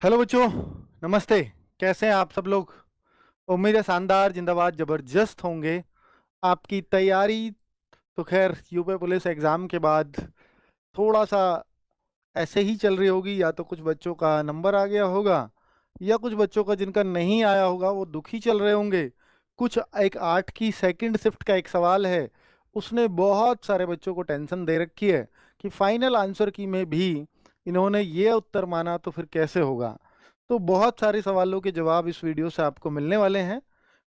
Hello बच्चों, नमस्ते। कैसे हैं आप सब लोग? उम्मीद है शानदार, जिंदाबाद, जबरदस्त होंगे। आपकी तैयारी तो खैर यूपी पुलिस एग्जाम के बाद थोड़ा सा ऐसे ही चल रही होगी। या तो कुछ बच्चों का नंबर आ गया होगा, या कुछ बच्चों का जिनका नहीं आया होगा वो दुखी चल रहे होंगे। कुछ एक 8 की सेकंड शिफ्ट का एक सवाल है, उसने बहुत सारे बच्चों को टेंशन दे रखी है कि फाइनल आंसर की में भी इन्होंने ये उत्तर माना तो फिर कैसे होगा। तो बहुत सारे सवालों के जवाब इस वीडियो से आपको मिलने वाले हैं।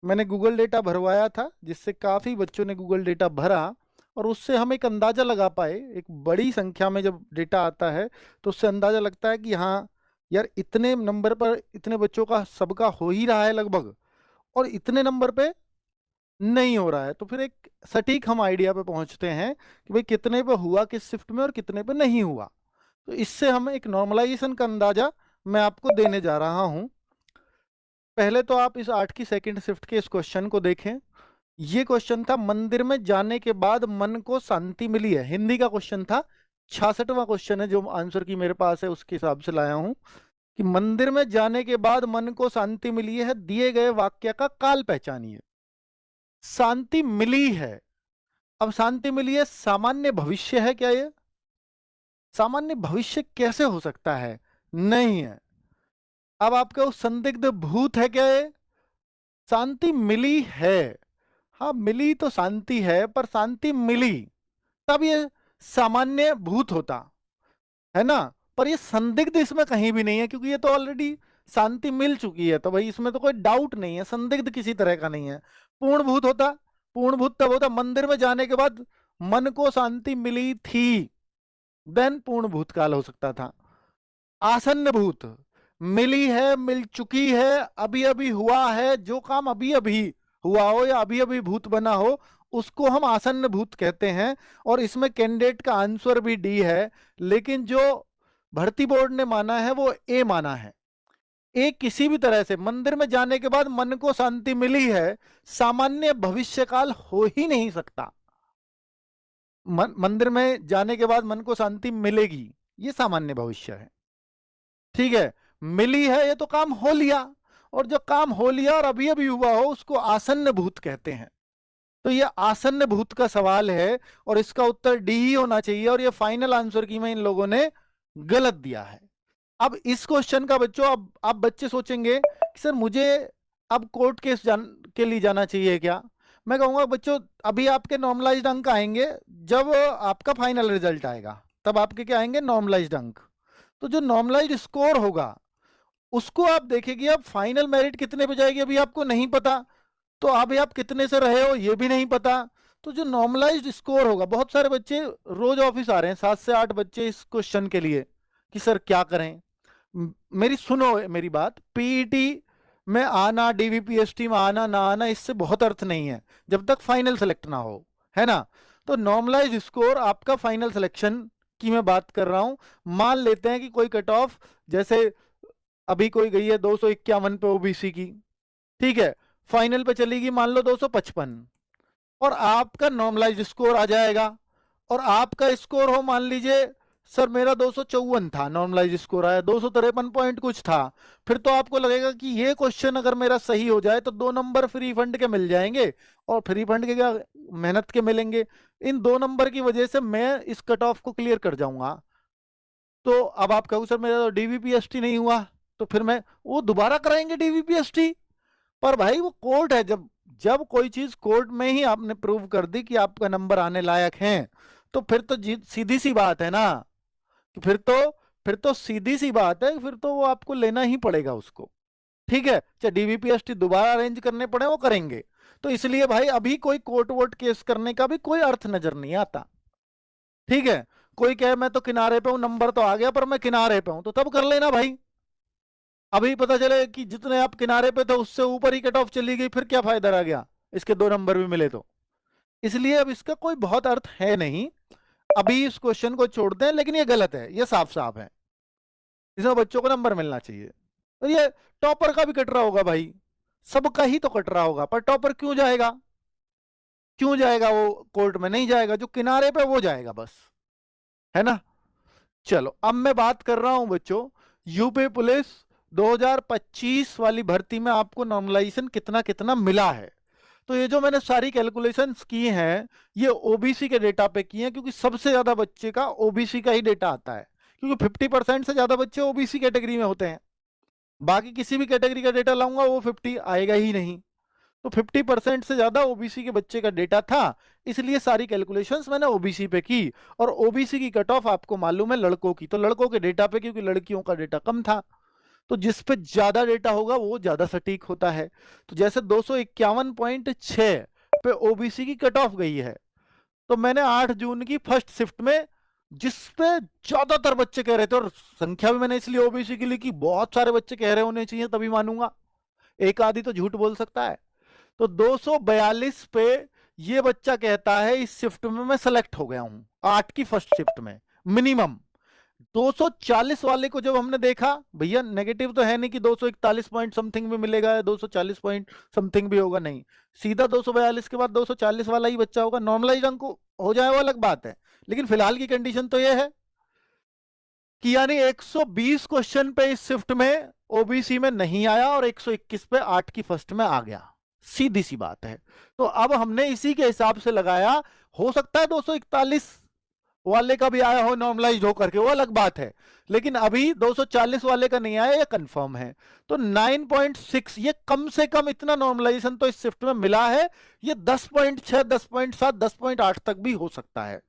मैंने गूगल डेटा भरवाया था, जिससे काफ़ी बच्चों ने गूगल डेटा भरा, और उससे हम एक अंदाज़ा लगा पाए। एक बड़ी संख्या में जब डेटा आता है तो उससे अंदाज़ा लगता है कि हाँ यार, इतने नंबर पर इतने बच्चों का सबका हो ही रहा है लगभग, और इतने नंबर पे नहीं हो रहा है। तो फिर एक सटीक हम आइडिया पे पहुंचते हैं कि भाई कितने पे हुआ किस शिफ्ट में और कितने पे नहीं हुआ। तो इससे हम एक नॉर्मलाइजेशन का अंदाजा मैं आपको देने जा रहा हूं। पहले तो आप इस 8 की सेकंड शिफ्ट के इस क्वेश्चन को देखें। ये क्वेश्चन था, मंदिर में जाने के बाद मन को शांति मिली है। हिंदी का क्वेश्चन था, 66वां क्वेश्चन है जो आंसर की मेरे पास है, उसके हिसाब से लाया हूं कि मंदिर में जाने के बाद मन को शांति मिली है, दिए गए वाक्य का काल पहचानिए। शांति मिली है। अब शांति मिली है, सामान्य भविष्य है क्या ये? सामान्य भविष्य कैसे हो सकता है? नहीं है। अब आपका वो संदिग्ध भूत है क्या ये? शांति मिली है। हाँ, मिली तो शांति है, पर शांति मिली तब ये सामान्य भूत होता है ना। पर ये संदिग्ध इसमें कहीं भी नहीं है, क्योंकि ये तो ऑलरेडी शांति मिल चुकी है, तो भाई इसमें तो कोई डाउट नहीं है, संदिग्ध किसी तरह का नहीं है। पूर्ण भूत होता। पूर्ण भूत तब होता मंदिर में जाने के बाद मन को शांति मिली थी, देन पूर्ण भूतकाल हो सकता था। आसन्न भूत, मिली है, मिल चुकी है, अभी अभी हुआ है, जो काम अभी अभी हुआ हो या अभी अभी भूत बना हो, उसको हम आसन्न भूत कहते हैं। और इसमें कैंडिडेट का आंसर भी डी है, लेकिन जो भर्ती बोर्ड ने माना है वो ए माना है। ए किसी भी तरह से मंदिर में जाने के बाद मन को शांति मिली है, सामान्य भविष्यकाल हो ही नहीं सकता। मंदिर में जाने के बाद मन को शांति मिलेगी, ये सामान्य भविष्य है। ठीक है, मिली है, ये तो काम हो लिया, और जो काम हो लिया और अभी अभी हुआ हो उसको आसन्न भूत कहते हैं। तो ये आसन्न भूत का सवाल है, और इसका उत्तर डी ही होना चाहिए, और ये फाइनल आंसर की में इन लोगों ने गलत दिया है। अब इस क्वेश्चन का बच्चों, अब आप बच्चे सोचेंगे कि सर मुझे अब कोर्ट केस के लिए जाना चाहिए क्या? मैं कहूंगा बच्चों, अभी आपके नॉर्मलाइज्ड अंक आएंगे जब आपका फाइनल रिजल्ट आएगा, तब आपके क्या आएंगे? नॉर्मलाइज्ड अंक। तो जो नॉर्मलाइज्ड स्कोर होगा उसको आप देखेंगे। अब फाइनल मेरिट कितने पे जाएगी अभी आपको नहीं पता, तो अभी आप कितने से रहे हो ये भी नहीं पता। तो जो नॉर्मलाइज्ड स्कोर होगा, बहुत सारे बच्चे रोज ऑफिस आ रहे हैं, 7 से 8 बच्चे इस क्वेश्चन के लिए कि सर क्या करें। मेरी सुनो, मेरी बात, पीईटी में आना, डीवीपीएसटी में आना ना आना, इससे बहुत अर्थ नहीं है जब तक फाइनल सेलेक्ट ना हो, है ना। तो नॉर्मलाइज स्कोर आपका फाइनल सिलेक्शन की मैं बात कर रहा हूं। मान लेते हैं कि कोई कट ऑफ, जैसे अभी कोई गई है 251 पे ओबीसी की, ठीक है, फाइनल पे चलेगी मान लो 255, और आपका नॉर्मलाइज स्कोर आ जाएगा। और आपका स्कोर हो, मान लीजिए सर मेरा 254 था, नॉर्मलाइज स्कोर आया 253 पॉइंट कुछ था, फिर तो आपको लगेगा कि ये क्वेश्चन अगर मेरा सही हो जाए तो 2 नंबर फ्री फंड के मिल जाएंगे। और फ्री फंड के क्या, मेहनत के मिलेंगे। इन 2 नंबर की वजह से मैं इस कट ऑफ को क्लियर कर जाऊंगा। तो अब आप कहो सर मेरा तो डीवीपीएसटी नहीं हुआ, तो फिर मैं वो दोबारा कराएंगे डीवीपीएसटी। पर भाई वो कोर्ट है, जब जब कोई चीज कोर्ट में ही आपने प्रूव कर दी कि आपका नंबर आने लायक है, तो फिर तो सीधी सी बात है ना कि फिर तो सीधी सी बात है, फिर तो वो आपको लेना ही पड़ेगा उसको। ठीक है, चाहे डीवीपीएसटी दोबारा अरेंज करने पड़े वो करेंगे। तो इसलिए भाई अभी कोई कोर्ट वोट केस करने का भी कोई अर्थ नजर नहीं आता। ठीक है, कोई कहे मैं तो किनारे पे हूं, नंबर तो आ गया पर मैं किनारे पे हूं, तो तब कर लेना भाई। अभी पता चले कि जितने आप किनारे पे थे उससे ऊपर ही कट ऑफ चली गई, फिर क्या फायदा रह गया इसके 2 नंबर भी मिले तो। इसलिए अब इसका कोई बहुत अर्थ है नहीं। अभी इस क्वेश्चन को छोड़ दें, लेकिन ये गलत है, ये साफ साफ है, इसमें बच्चों को नंबर मिलना चाहिए। और ये टॉपर का भी कट रहा होगा भाई, सबका ही तो कट रहा होगा, पर टॉपर क्यों जाएगा? क्यों जाएगा वो? कोर्ट में नहीं जाएगा, जो किनारे पे वो जाएगा बस, है ना। चलो अब मैं बात कर रहा हूं बच्चों यूपी पुलिस 2025 वाली भर्ती में आपको नॉर्मलाइजेशन कितना कितना मिला है। तो ये जो मैंने सारी कैलकुलेशंस की हैं ये ओबीसी के डेटा पे की हैं, क्योंकि सबसे ज्यादा बच्चे का ओबीसी का ही डेटा आता है, क्योंकि 50% से ज्यादा बच्चे ओबीसी कैटेगरी में होते हैं। बाकी किसी भी कैटेगरी का डेटा लाऊंगा वो 50 आएगा ही नहीं। तो 50% से ज्यादा ओबीसी के बच्चे का डेटा था, इसलिए सारी कैलकुलेशंस मैंने ओबीसी पे की। और ओबीसी की कट ऑफ आपको मालूम है लड़कों की, तो लड़कों के डेटा पे, क्योंकि लड़कियों का डेटा कम था, तो जिस पे ज्यादा डेटा होगा वो ज्यादा सटीक होता है। तो जैसे 251.6 पे ओबीसी की कट ऑफ गई है, तो मैंने 8 जून की फर्स्ट शिफ्ट में, जिस पे ज्यादातर बच्चे कह रहे थे, और संख्या भी मैंने इसलिए ओबीसी के लिए की, बहुत सारे बच्चे कह रहे होने चाहिए तभी मानूंगा, एक आदि तो झूठ बोल सकता है। तो 242 पे ये बच्चा कहता है इस शिफ्ट में मैं सेलेक्ट हो गया हूं, 8 की फर्स्ट शिफ्ट में मिनिमम। 240 वाले को जब हमने देखा, भैया नेगेटिव तो है नहीं कि 241 पॉइंट समथिंग में मिलेगा या 240 पॉइंट समथिंग भी होगा, नहीं, सीधा 242 के बाद 240 वाला ही बच्चा होगा। नॉर्मलाइज अंक हो जाए वो अलग बात है, लेकिन फिलहाल की कंडीशन तो ये है कि यानी 120 क्वेश्चन पे इस शिफ्ट में ओबीसी में नहीं आया और 121 पे 8 की फर्स्ट में आ गया, सीधी सी बात है। तो अब हमने इसी के हिसाब से लगाया, हो सकता है 241 वाले का भी आया हो नॉर्मलाइज हो करके, वो अलग बात है, लेकिन अभी 240 वाले का नहीं आया, ये कंफर्म है। तो 9.6 ये कम से कम इतना नॉर्मलाइजेशन तो इस शिफ्ट में मिला है। ये 10.6 10.7 10.8 तक भी हो सकता है,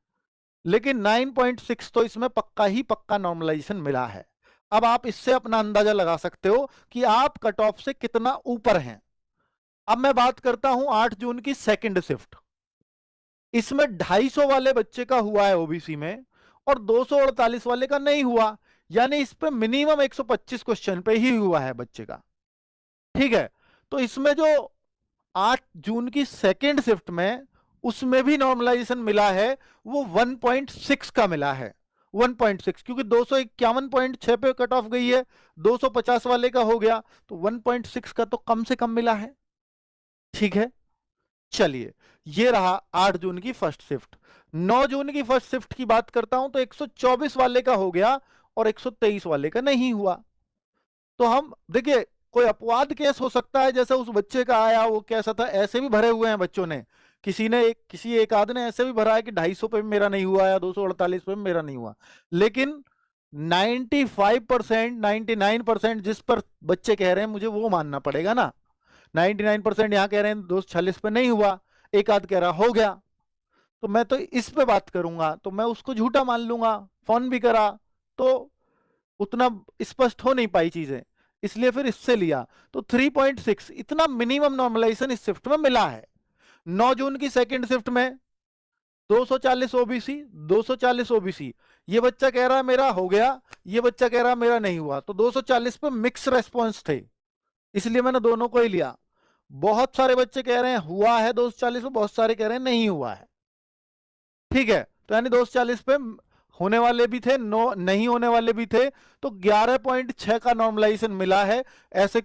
लेकिन 9.6 तो इसमें पक्का ही पक्का नॉर्मलाइजेशन मिला है। अब आप इससे अपना अंदाजा लगा सकते हो कि आप कट ऑफ से कितना ऊपर हैं। अब मैं बात करता हूं 8 जून की सेकंड शिफ्ट। इसमें 250 वाले बच्चे का हुआ है ओबीसी में और 248 वाले का नहीं हुआ, यानी इस पे मिनिमम 125 क्वेश्चन पे ही हुआ है बच्चे का। ठीक है, तो इसमें जो 8 जून की सेकंड शिफ्ट में उसमें भी नॉर्मलाइजेशन मिला है, वो 1.6 का मिला है। 1.6 क्योंकि 251.6 पे कट ऑफ गई है, 250 वाले का हो गया, तो 1.6 का तो कम से कम मिला है। ठीक है, चलिए ये रहा 8 जून की फर्स्ट शिफ्ट। 9 जून की फर्स्ट शिफ्ट की बात करता हूं तो 124 वाले का हो गया और 123 वाले का नहीं हुआ। तो हम देखिए, कोई अपवाद केस हो सकता है, जैसे उस बच्चे का आया वो कैसा था, ऐसे भी भरे हुए हैं बच्चों ने, किसी एक आध ने ऐसे भी भरा है कि 250 पे मेरा नहीं हुआ या 248 पे मेरा नहीं हुआ। लेकिन 95% 99% जिस पर बच्चे कह रहे हैं मुझे वो मानना पड़ेगा ना। 99% यहाँ कह रहे हैं 246 पे नहीं हुआ, एक आध कह रहा हो गया, तो मैं तो इस पे बात करूंगा, तो मैं उसको झूठा मान लूंगा। फोन भी करा तो उतना स्पष्ट हो नहीं पाई चीजें, इसलिए फिर इससे लिया। तो 3.6 इतना मिनिमम नॉर्मलाइजेशन इस शिफ्ट में मिला है। 9 जून की सेकंड शिफ्ट में 240 ओबीसी 240 ओबीसी, ये बच्चा कह रहा है मेरा हो गया, ये बच्चा कह रहा है मेरा नहीं हुआ, तो 240 पे मिक्स रेस्पॉन्स थे, इसलिए मैंने दोनों को ही लिया। बहुत सारे बच्चे कह रहे हैं हुआ है 240 पे, बहुत सारे कह रहे हैं नहीं हुआ है। ठीक है, तो यानी 240 पे होने वाले भी थे, नहीं होने वाले भी थे, तो 11.6 का नॉर्मलाइजेशन मिला है। ऐसे